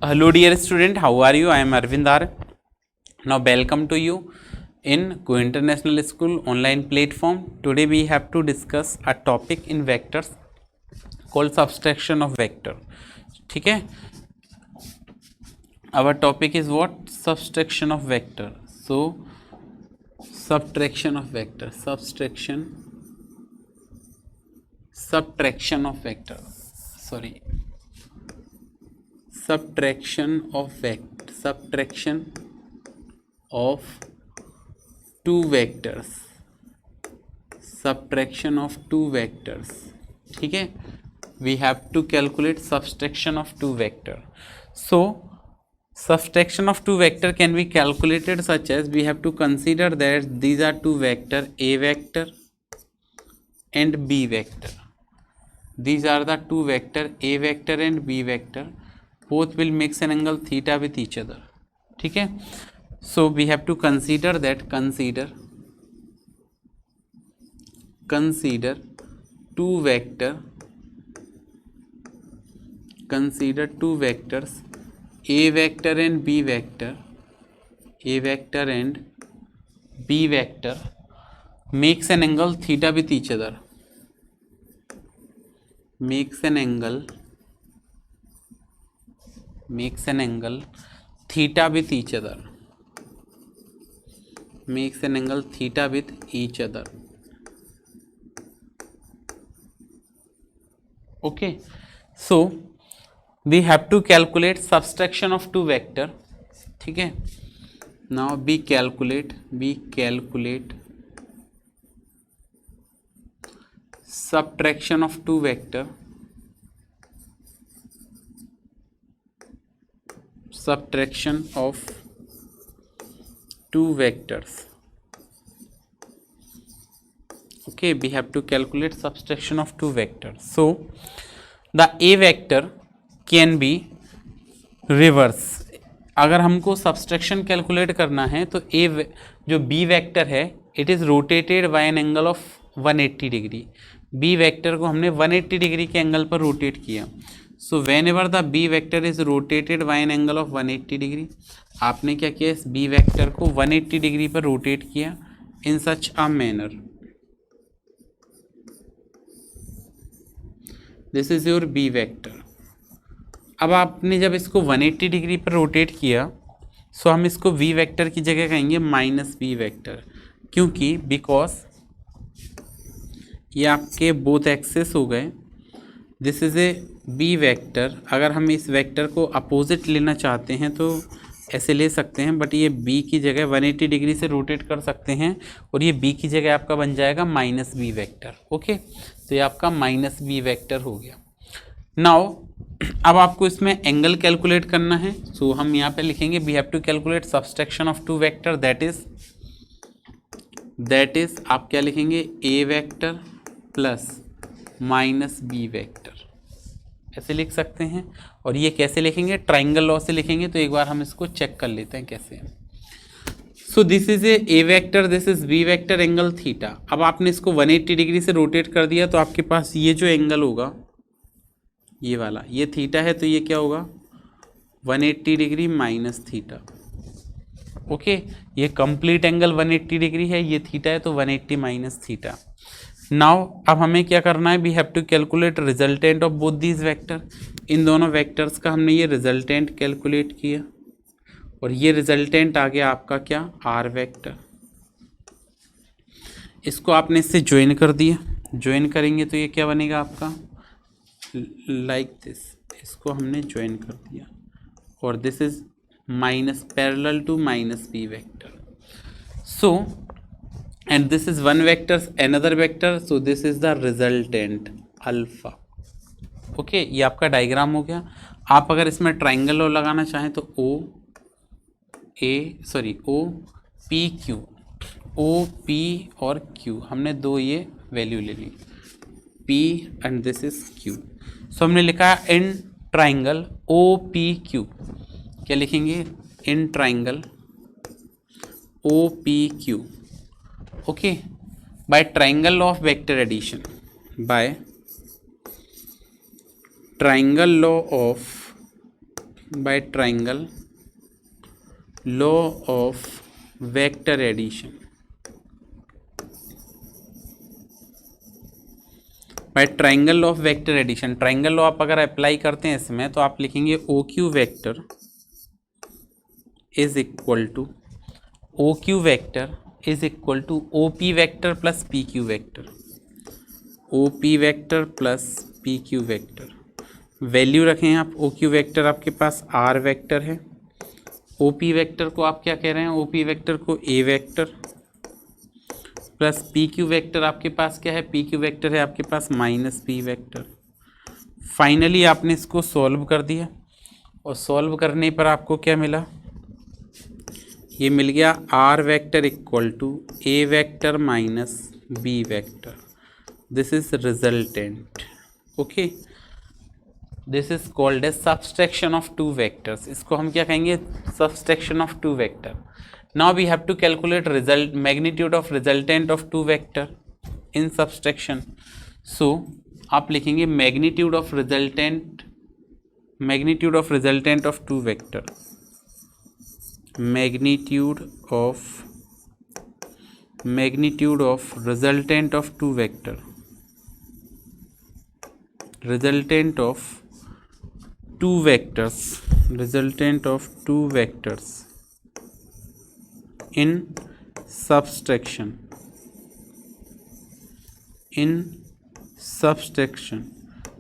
Hello dear student, how are you? I am Arvind R. Now welcome to you in Go International School online platform. Today we have to discuss a topic in vectors called subtraction of vector. ठीक है, our topic is what? Subtraction of vector. So subtraction of vector, subtraction of vector, sorry, subtraction of two vectors, subtraction of two vectors. ठीक है, we have to calculate subtraction of two vector. So subtraction of two vector can be calculated such as we have to consider that these are two vector, a vector and b vector. These are the two vector, a vector and b vector. Both will make an angle theta with each other. ठीक है, so we have to consider that, consider two vector, consider two vectors, a vector and b vector, a vector and b vector makes an angle theta with each other, makes an angle theta with each other, makes an angle theta with each other. Okay, so we have to calculate subtraction of two vector. ठीक है, now we calculate subtraction of two vector, subtraction of two vectors. Okay, we have to calculate subtraction of two vectors. So the a vector can be reverse. अगर हमको subtraction calculate करना है तो a जो b vector है it is rotated bye an angle of 180 degree. b vector को हमने 180 degree के एंगल पर रोटेट किया. So when ever the b vector is rotated bye an angle of 180 degree, आपने क्या किया, इस b वेक्टर को 180 डिग्री पर रोटेट किया in such a manner. This is your b vector. अब आपने जब इसको 180 डिग्री पर रोटेट किया सो हम इसको v वेक्टर की जगह कहेंगे माइनस b वेक्टर, क्योंकि बिकॉज ये आपके बोथ एक्सेस हो गए. This is a b vector. अगर हम इस वेक्टर को अपोजिट लेना चाहते हैं तो ऐसे ले सकते हैं, बट ये b की जगह 180 डिग्री से रोटेट कर सकते हैं और ये b की जगह आपका बन जाएगा माइनस b वेक्टर. ओके, तो ये आपका माइनस b वेक्टर हो गया. नाउ अब आपको इसमें एंगल कैलकुलेट करना है. सो हम यहाँ पे लिखेंगे we have to calculate subtraction of two vector, that is आप क्या लिखेंगे, a vector plus minus b vector, ऐसे लिख सकते हैं. और ये कैसे लिखेंगे, ट्राइंगल लॉ से लिखेंगे. तो एक बार हम इसको चेक कर लेते हैं कैसे. सो this is a vector, this is b vector, angle theta. अब आपने इसको 180 डिग्री से रोटेट कर दिया तो आपके पास ये जो एंगल होगा ये वाला, ये थीटा है तो ये क्या होगा 180 डिग्री माइनस थीटा. ओके, ये कंप्लीट एंगल 180 डिग्री है, ये थीटा है तो 180 माइनस थीटा. नाउ अब हमें क्या करना है, we have to calculate resultant of both these vector. इन दोनों वेक्टर्स का हमने ये रिजल्टेंट कैलकुलेट किया और ये रिजल्टेंट आ गया आपका क्या, आर वेक्टर. इसको आपने इससे ज्वाइन कर दिया, ज्वाइन करेंगे तो ये क्या बनेगा आपका लाइक दिस. इसको हमने ज्वाइन कर दिया और this is minus parallel to minus B vector. So and this is one vector another vector, so this is the resultant alpha. Okay, ये आपका डायग्राम हो गया. आप अगर इसमें ट्राइंगल लॉ लगाना चाहें तो ओ पी और क्यू, हमने दो ये वैल्यू ले ली, P and this is Q. सो हमने लिखा इन ट्राइंगल OPQ. क्या लिखेंगे, in triangle OPQ. Okay, by triangle law of vector addition, by triangle law of by triangle law of vector addition. By triangle law of vector addition, triangle law आप अगर apply करते हैं इसमें तो आप लिखेंगे O Q vector is equal to O Q vector is equal to O P vector plus P Q vector, O P vector plus P Q vector. Value रखें आप, ओ क्यू वैक्टर आपके पास आर वैक्टर है, ओ P vector को आप क्या कह रहे हैं, ओ पी वैक्टर को A vector plus P Q vector आपके पास क्या है, पी क्यू वैक्टर है आपके पास माइनस पी वैक्टर। फाइनली आपने इसको सॉल्व कर दिया और सॉल्व करने पर आपको क्या मिला, ये मिल गया R vector equal to A vector minus B vector. This is resultant. Okay, this is called as subtraction of two vectors. इसको हम क्या कहेंगे, subtraction of two vector. Now we have to calculate result magnitude of resultant of two vector in subtraction. So आप लिखेंगे magnitude of resultant of two vector, magnitude of resultant of two vector, resultant of two vectors in subtraction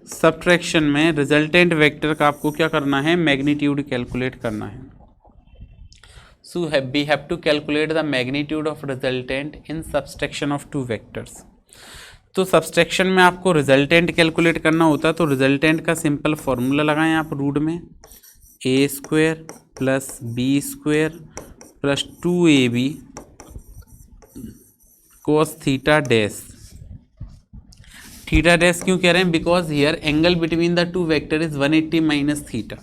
subtraction में resultant vector का आपको क्या करना है, magnitude calculate करना है। So we have to calculate the magnitude of resultant in subtraction of two vectors. तो subtraction में आपको रिजल्टेंट कैलकुलेट करना होता है, तो रिजल्टेंट का सिंपल फॉर्मूला लगाएं आप रूट में, ए square plus B square plus 2ab cos theta dash. Theta dash क्यों कह रहे हैं, because here angle between the two vector is 180 minus theta.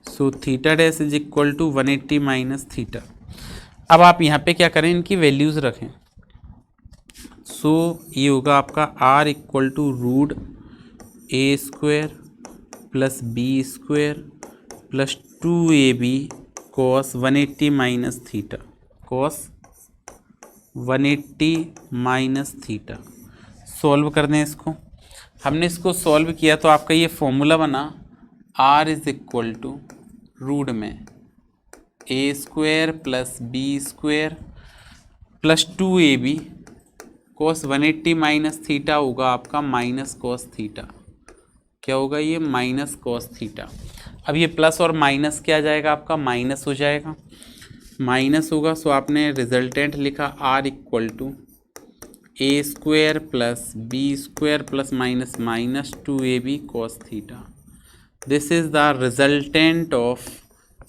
So theta dash is equal to 180 minus theta. अब आप यहाँ पे क्या करें, इनकी वैल्यूज रखें। सो ये होगा आपका r equal to root A square plus B square plus 2ab cos 180 minus theta, cos 180 minus theta. Solve कर दें इसको। हमने इसको सॉल्व किया तो आपका ये फॉर्मूला बना r is equal to root में ए square plus B square plus 2ab cos 180 minus theta होगा आपका माइनस कोस थीटा। क्या होगा ये, माइनस कोस थीटा। अब ये प्लस और माइनस क्या आ जाएगा आपका, माइनस हो जाएगा, माइनस होगा। सो आपने रिजल्टेंट लिखा R equal to A square plus B square plus minus minus 2ab cos theta. This is the resultant of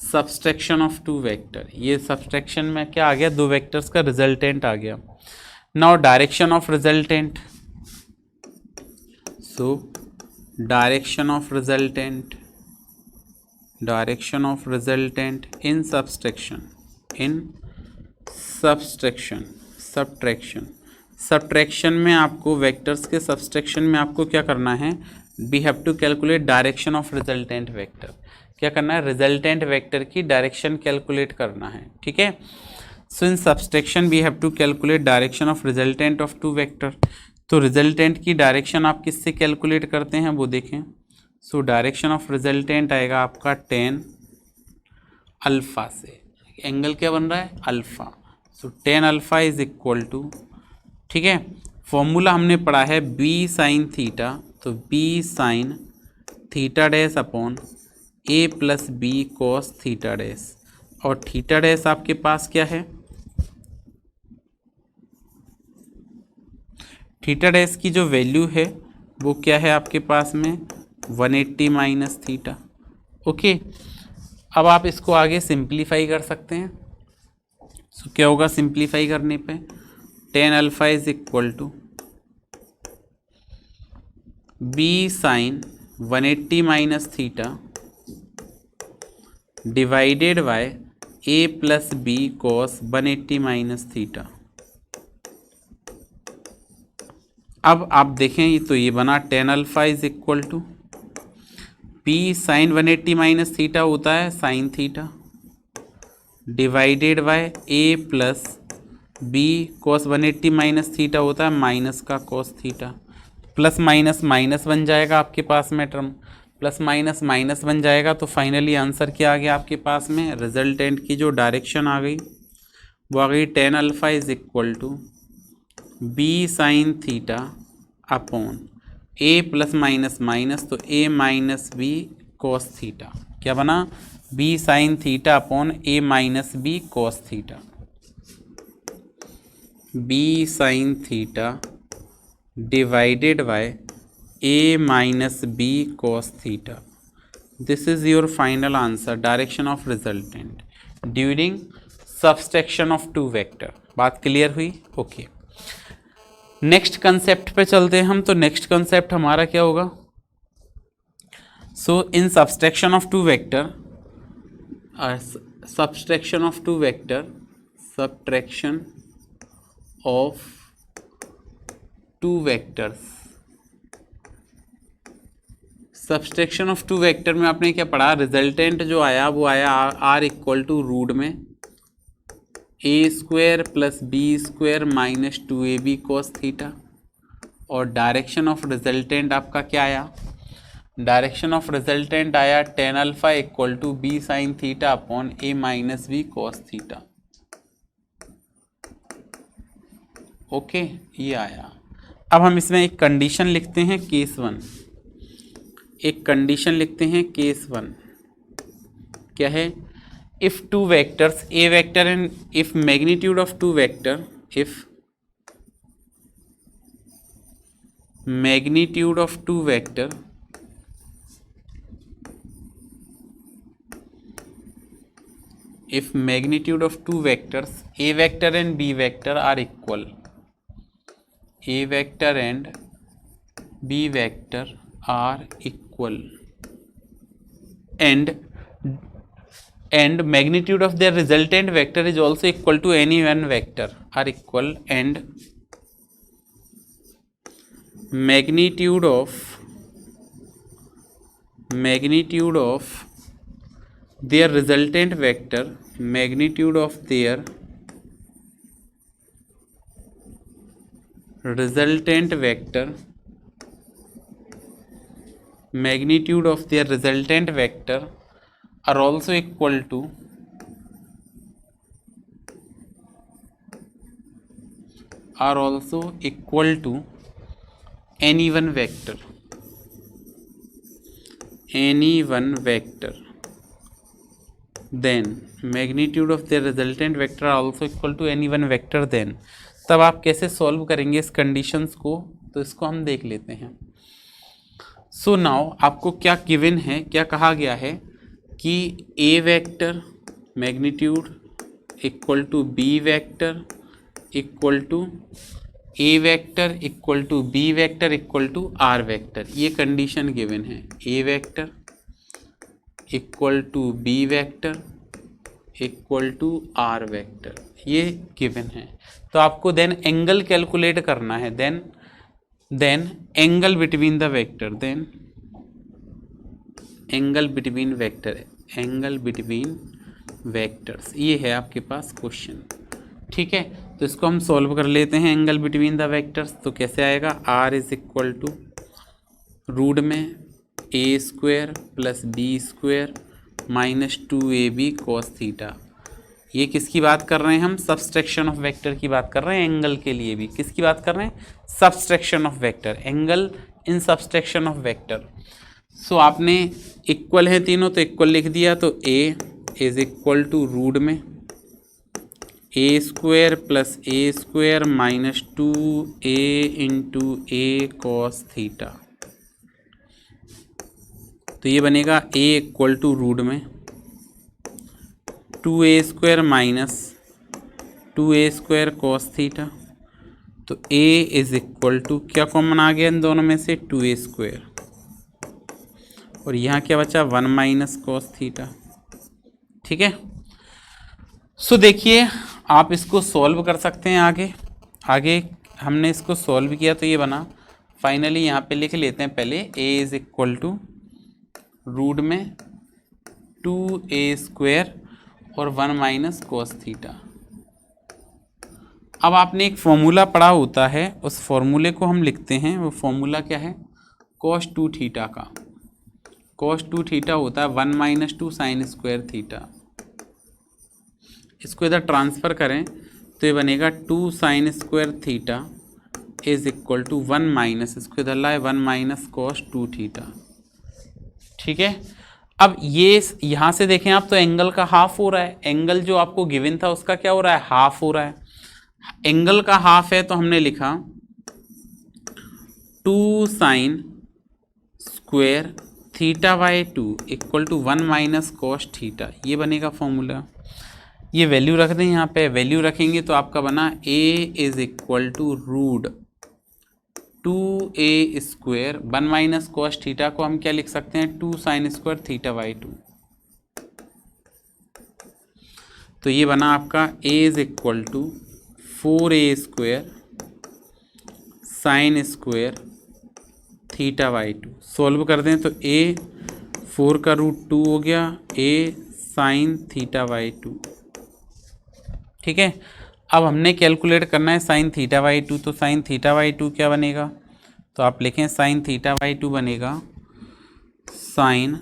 subtraction of two vector. ये सबट्रैक्शन में क्या आ गया, दो वेक्टर्स का रिजल्टेंट आ गया। Now direction of resultant, so direction of resultant in subtraction में आपको vectors के सबट्रैक्शन में आपको क्या करना है, we have to calculate direction of resultant vector. क्या करना है, रिजल्टेंट वेक्टर की डायरेक्शन कैलकुलेट करना है, ठीक है। So in subtraction we have to calculate direction of resultant of two vector. तो रिजल्टेंट की डायरेक्शन आप किससे कैलकुलेट करते हैं वो देखें। सो डायरेक्शन ऑफ रिजल्टेंट आएगा आपका tan अल्फ़ा से। एंगल क्या बन रहा है, alpha. So tan alpha is equal to, ठीक है, फॉर्मूला हमने पढ़ा है b साइन थीटा, तो b sine theta dash upon a plus B cos theta dash. और थीटा डैश आपके पास क्या है, थीटा डैश की जो वैल्यू है वो क्या है आपके पास में 180 माइनस थीटा। ओके, अब आप इसको आगे सिंप्लीफाई कर सकते हैं। सो क्या होगा सिंप्लीफाई करने पे, tan alpha is equal to B sine 180 minus theta divided by a plus B cos 180 minus theta. अब आप देखें तो ये बना tan alpha is equal to B sine 180 minus theta होता है sine theta divided by A plus B cos 180 minus theta होता है माइनस का cos theta. Plus minus minus बन जाएगा आपके पास में टर्म, प्लस माइनस माइनस बन जाएगा। तो फाइनली आंसर क्या आ गया आपके पास में, रिजल्टेंट की जो डायरेक्शन आ गई वो आ गई tan alpha is equal to B sine theta upon A plus minus minus, तो A minus B cos theta. क्या बना, B sine theta upon A minus B cos theta. B sine theta divided by A minus B cos theta. This is your final answer, direction of resultant during subtraction of two vector. बात clear हुई? Okay, next concept पे चलते हैं हम। तो next concept हमारा क्या होगा, so in subtraction of two vector, subtraction of two vector, subtraction of two vectors, subtraction of two vector में आपने क्या पढ़ा, रिजल्टेंट जो आया वो आया आर इक्वल टू रूट में ए square plus B square minus 2ab cos theta. और डायरेक्शन ऑफ रिजल्टेंट आपका क्या आया, डायरेक्शन ऑफ रिजल्टेंट आया tan alpha equal to B sine theta upon A minus B cos theta. Okay, ये आया। अब हम इसमें एक कंडीशन लिखते हैं केस 1, एक कंडीशन लिखते हैं केस 1। क्या है, if two vectors a vector and if magnitude of two vector, if magnitude of two vector if magnitude of two vectors a vector and b vector are equal, a vector and b vector are equal and magnitude of their resultant vector is also equal to any one vector are equal, and magnitude of their resultant vector, magnitude of their resultant vector, magnitude of their resultant vector are also equal to any one vector, then magnitude of their resultant vector are also equal to any one vector then। तब आप कैसे solve करेंगे इस conditions को, तो इसको हम देख लेते हैं। सो नाउ आपको क्या गिवन है, क्या कहा गया है कि A vector magnitude equal to B vector equal to A vector equal to B vector equal to R vector, ये कंडीशन गिवन है। A vector equal to B vector equal to R vector, ये given है। तो आपको then angle calculate करना है, then angle between the vector, then angle between vector, angle between vectors, ये है आपके पास क्वेश्चन। ठीक है, तो इसको हम सॉल्व कर लेते हैं एंगल बिटवीन द वेक्टर्स। तो कैसे आएगा, R is equal to root में ए square plus B square minus 2ab cos theta. ये किसकी बात कर रहे हैं हम, सबट्रैक्शन ऑफ वेक्टर की बात कर रहे हैं। एंगल के लिए भी किसकी बात कर रहे हैं, subtraction of vector, angle in subtraction of vector. So आपने इक्वल है तीनों, तो इक्वल लिख दिया। तो A is equal to root में ए square plus A square minus 2a into A cos theta. तो ये बनेगा ए इक्वल टू रूट में 2a square minus 2a square cos theta. तो a इज इक्वल टू, क्या कॉमन आ गया इन दोनों में से, 2a स्क्वायर, और यहाँ क्या बचा 1 माइनस कॉस थीटा। ठीक है, सो देखिए आप इसको सॉल्व कर सकते हैं। आगे हमने इसको सॉल्व किया तो ये बना। फाइनली यहाँ पे लिख लेते हैं पहले a is equal to root में 2a² और 1 माइनस कॉस थीटा। अब आपने एक फॉर्मूला पढ़ा होता है, उस फॉर्मूले को हम लिखते हैं। वो फॉर्मूला क्या है? cos 2 थीटा का। cos 2 थीटा होता है 1 माइनस 2 साइन स्क्वायर थीटा। इसको इधर ट्रांसफ़र करें तो ये बनेगा 2 sine square theta is equal to 1 minus, इसको इधर लाए 1 माइनस कॉस 2 थीटा। ठीक है, अब ये यहाँ से देखें आप तो एंगल का हाफ हो रहा है। एंगल जो आपको गिवन था उसका क्या हो रहा है? हाफ हो रहा है। एंगल का हाफ है तो हमने लिखा 2 sine square theta by 2 equal to 1 minus cos theta. ये बनेगा फॉर्मूला। ये वैल्यू रख दें यहाँ पे, वैल्यू रखेंगे तो आपका बना a is equal to root 2a²। 1 minus cos theta को हम क्या लिख सकते हैं? 2 साइन स्क्वायर थीटा बाई 2। तो ये बना आपका a is equal to 4a² sine square theta by 2। Solve कर दें तो a 4 का रूट 2 हो गया, a साइन थीटा बाई 2। ठीक है, अब हमने कैलकुलेट करना है साइन थीटा बाई 2। तो साइन थीटा बाई 2 क्या बनेगा? तो आप लिखें साइन थीटा बाई 2 बनेगा sine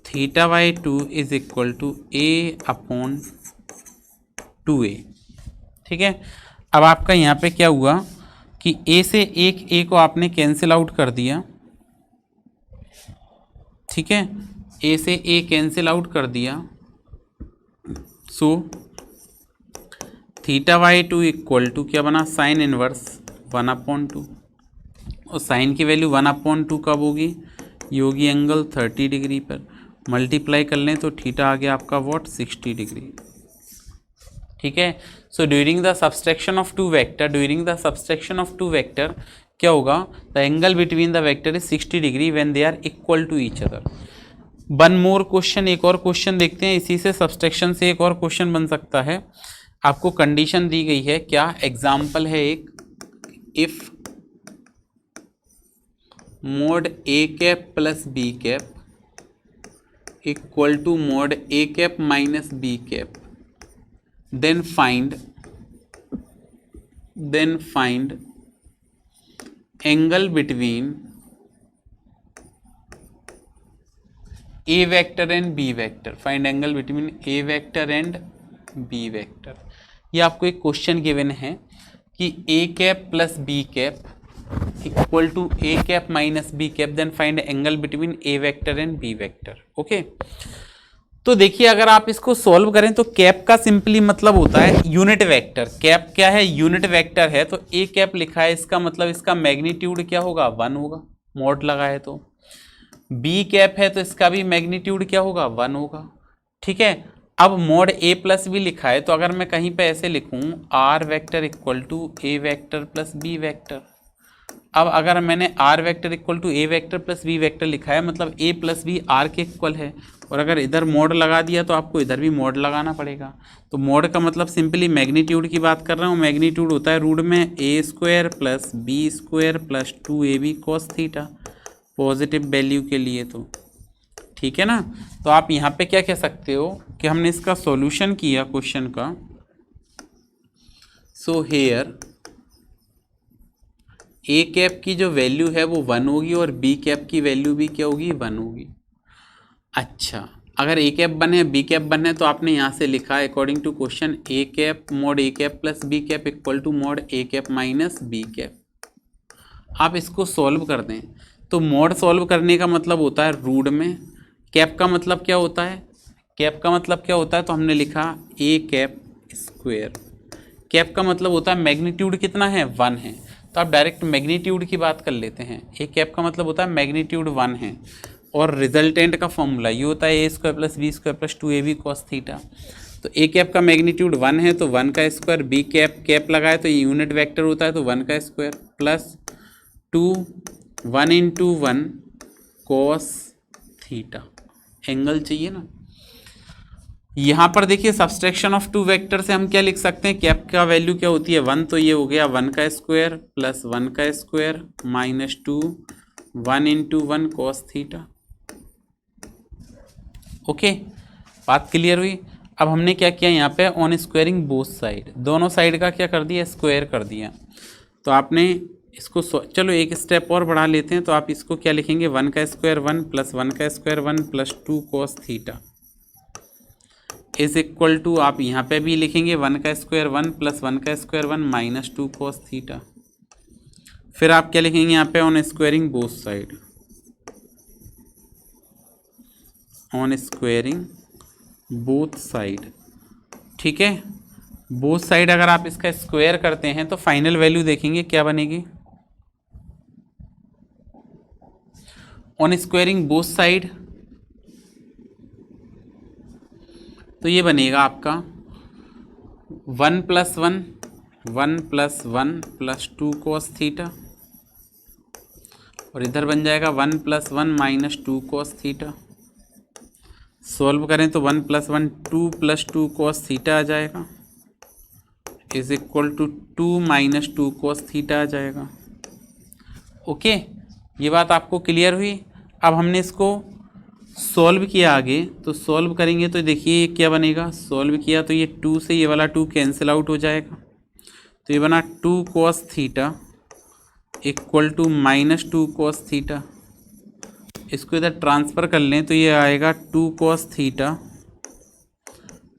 theta by 2 is equal to a/2a। ठीक है, अब आपका यहाँ पे क्या हुआ कि a से एक a को आपने कैंसिल आउट कर दिया। ठीक है, a से a कैंसिल आउट कर दिया। So theta by 2 equal to क्या बना? Sine inverse 1/2। और साइन की वैल्यू 1/2 कब होगी? ये होगी एंगल 30 डिग्री पर। मल्टीप्लाई कर लें तो थीटा आ गया आपका वॉट? 60 डिग्री। ठीक है, so during the subtraction of two vector क्या होगा? The angle between the vector is 60 degree when they are equal to each other. One more question, एक और क्वेश्चन देखते हैं। इसी से सब्सट्रैक्शन से एक और क्वेश्चन बन सकता है। आपको कंडीशन दी गई है, क्या एग्जाम्पल है एक, if mod a plus b equal to mod a minus b, then find angle between a vector and b vector. Find angle between a vector and b vector. ये आपको एक क्वेश्चन गिवन है कि a plus b equal to a minus b, then find angle between a vector and b vector. Okay, तो देखिए अगर आप इसको सॉल्व करें तो कैप का सिंपली मतलब होता है यूनिट वेक्टर। कैप क्या है? यूनिट वेक्टर है। तो a लिखा है, इसका मतलब इसका मैग्नीट्यूड क्या होगा? 1 होगा, मॉड लगा है। तो b है तो इसका भी मैग्नीट्यूड क्या होगा? 1 होगा। ठीक है, अब मोड a प्लस बी लिखा है तो अगर मैं कहीं पे ऐसे लिखूं r vector equal to a vector plus b vector. अब अगर मैंने r vector equal to a vector plus b vector लिखा है मतलब a प्लस बी r के इक्वल है, और अगर इधर मोड लगा दिया तो आपको इधर भी मोड लगाना पड़ेगा। तो मोड का मतलब सिंपली मैग्नीट्यूड की बात कर रहा हूँ। मैग्नीट्यूड होता है रूट में a² plus b² plus 2ab cos theta, positive value के लिए। तो ठीक है ना, तो आप यहाँ पे क्या कह सकते हो कि हमने इसका सॉल्यूशन किया क्वेश्चन का। सो हेयर a की जो वैल्यू है वो 1 होगी और b की वैल्यू भी क्या होगी? 1 होगी। अच्छा, अगर a 1 है b 1 है तो आपने यहाँ से लिखा according to question a mod a plus b equal to mod a minus b। आप इसको सॉल्व कर दें तो मोड सॉल्व करने का मतलब होता है रूट में, कैप का मतलब क्या होता है? कैप का मतलब क्या होता है? तो हमने लिखा a²। कैप का मतलब होता है मैग्नीट्यूड कितना है? 1 है। तो आप डायरेक्ट मैग्नीट्यूड की बात कर लेते हैं। a का मतलब होता है मैग्नीट्यूड 1 है, और रिजल्टेंट का फॉर्मूला ये होता है a² plus b² plus 2ab cos theta. तो a का मैग्नीट्यूड 1 है तो 1 का स्क्वायर, b कैप लगाए तो ये यूनिट वेक्टर होता है तो 1 का square plus 1 into 1 cos theta. Angle चाहिए ना। यहाँ पर देखिए सब्सट्रैक्शन ऑफ टू वेक्टर से हम क्या लिख सकते हैं? कैप का वैल्यू क्या होती है? 1, तो ये हो गया 1 का स्क्वायर प्लस 1 का square minus 1 into 1 cos theta. Okay, बात क्लियर हुई। अब हमने क्या किया यहाँ पे, ऑन स्क्वायरिंग बोथ साइड, दोनों साइड का क्या कर दिया, स्क्वायर कर दिया। तो आपने इसको चलो एक स्टेप और बढ़ा लेते हैं। तो आप इसको क्या लिखेंगे, 1 का स्क्वायर 1 प्लस 1 का square 1 plus 2 cos theta is equal to, आप यहाँ पे भी लिखेंगे 1 का स्क्वायर 1 प्लस 1 का स्क्वायर 1 माइनस 2 cos थीटा। फिर आप क्या लिखेंगे यहाँ पे, on squaring both side, on squaring both side. ठीक है, बोथ साइड अगर आप इसका स्क्वायर करते हैं तो फाइनल वैल्यू देखेंगे क्या बनेगी, ऑन स्क्वायरिंग बोथ साइड तो ये बनेगा आपका 1 plus 1 1 plus 1 plus 2 cos theta, और इधर बन जाएगा 1 plus 1 minus 2 cos theta. Solve करें तो 1 प्लस 1 2 प्लस 2 cos थीटा आ जाएगा, is equal to 2 minus 2 cos theta आ जाएगा। ओके, ये बात आपको क्लियर हुई। अब हमने इसको सॉल्व किया आगे, तो सॉल्व करेंगे तो देखिए क्या बनेगा, सॉल्व किया तो ये 2 से ये वाला 2 कैंसिल आउट हो जाएगा, तो ये बना 2 cos theta equal to minus 2 cos theta. इसको इधर ट्रांसफ़र कर लें तो ये आएगा 2 cos theta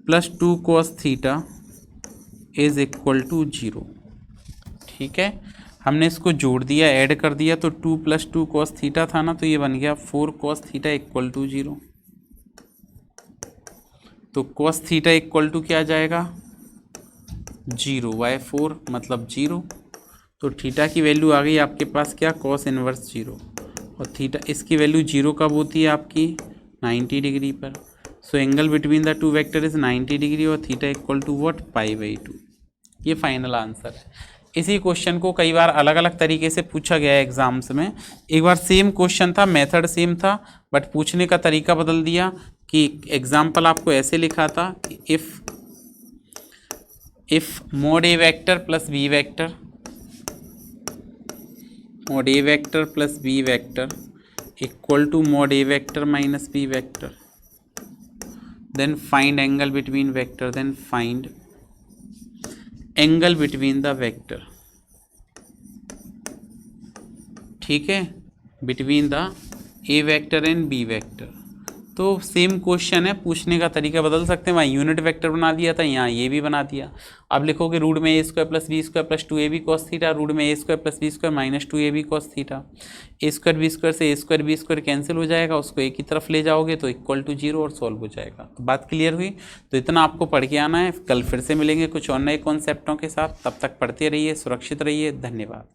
plus 2 cos theta is equal to 0। ठीक है, हमने इसको जोड़ दिया, ऐड कर दिया, तो 2 प्लस 2 cos थीटा था ना, तो ये बन गया 4 cos थीटा इक्वल टू 0। तो cos थीटा इक्वल टू क्या आ जाएगा, 0/4 मतलब 0। तो थीटा की वैल्यू आ गई आपके पास क्या, cos इनवर्स 0, और थीटा इसकी वैल्यू 0 कब होती है आपकी, 90 डिग्री पर। So angle between the two vector is 90 degree और थीटा इक्वल टू व्हाट, π/2। ये फाइनल आंसर है। इसी क्वेश्चन को कई बार अलग अलग तरीके से पूछा गया है एग्जाम्स में। एक बार सेम क्वेश्चन था, मेथड सेम था, बट पूछने का तरीका बदल दिया कि एग्जाम्पल आपको ऐसे लिखा था कि if mod A vector plus B vector, mod A vector plus B vector equal to mod A vector minus B vector, then find angle between vector, then find angle between the vector. ठीक है, between the A vector and B vector. तो same question है, पूछने का तरीका बदल सकते हैं। वहाँ यूनिट वेक्टर बना दिया था, यहाँ ये भी बना दिया। अब लिखोगे रूट में ए square plus B square plus 2ab cos theta, root में ए square plus B square minus 2ab cos theta. A square b square से a square b square cancel हो जाएगा, उसको एक ही तरफ ले जाओगे तो इक्वल टू 0 और सॉल्व हो जाएगा। तो बात क्लियर हुई। तो इतना आपको पढ़ के आना है। कल फिर से मिलेंगे कुछ और नए कॉन्सेप्टों के साथ। तब तक पढ़ते रहिए, सुरक्षित रहिए। धन्यवाद।